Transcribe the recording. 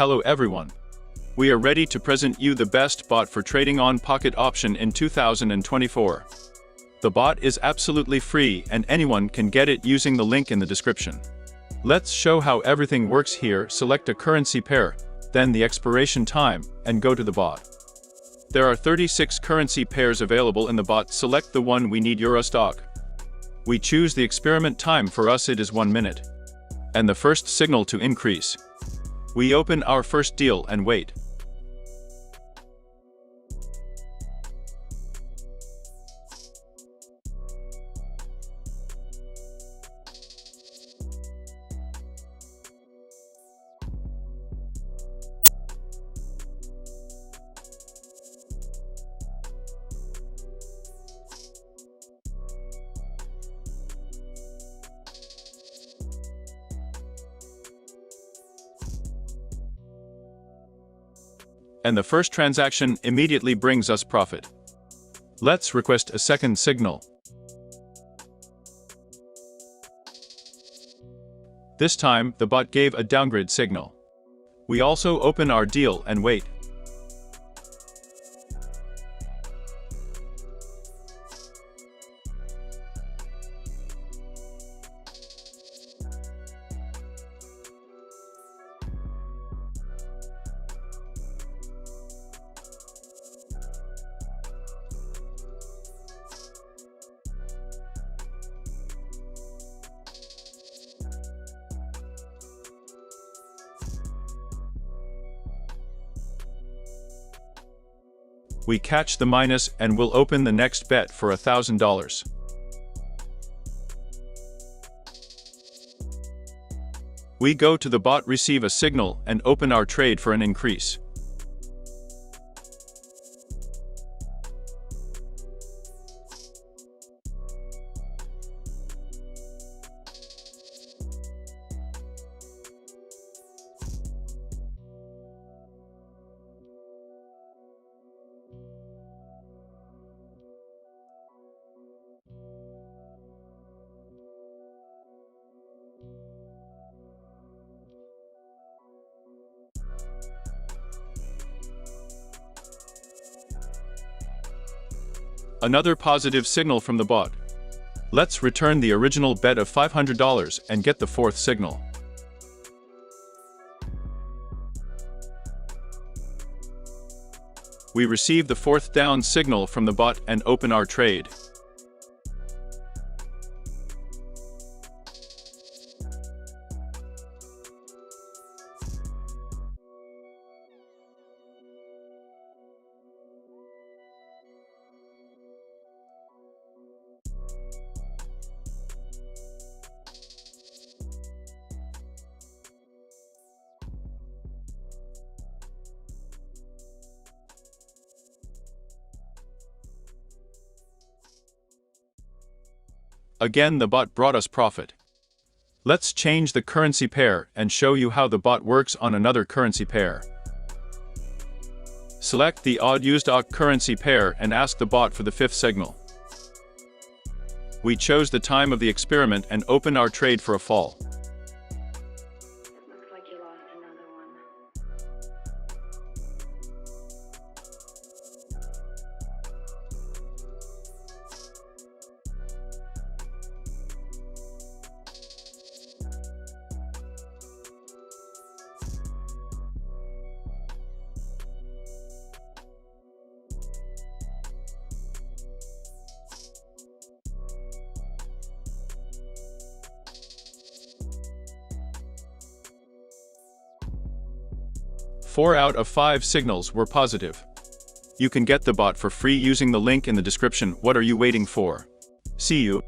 Hello everyone. We are ready to present you the best bot for trading on Pocket Option in 2024. The bot is absolutely free and anyone can get it using the link in the description. Let's show how everything works here. Select a currency pair, then the expiration time, and go to the bot. There are 36 currency pairs available in the bot. Select the one we need, Euro stock. We choose the experiment time. For us it is 1 minute. And the first signal to increase. We open our first deal and wait. And the first transaction immediately brings us profit. Let's request a second signal. This time, the bot gave a downgrade signal. We also open our deal and wait. We catch the minus and will open the next bet for $1,000. We go to the bot, receive a signal, and open our trade for an increase. Another positive signal from the bot. Let's return the original bet of $500 and get the fourth signal. We receive the fourth down signal from the bot and open our trade. Again, the bot brought us profit. Let's change the currency pair and show you how the bot works on another currency pair. Select the odd used AUK currency pair and ask the bot for the fifth signal. We chose the time of the experiment and open our trade for a fall. Looks like you lost another one. 4 out of 5 signals were positive. You can get the bot for free using the link in the description. What are you waiting for? See you.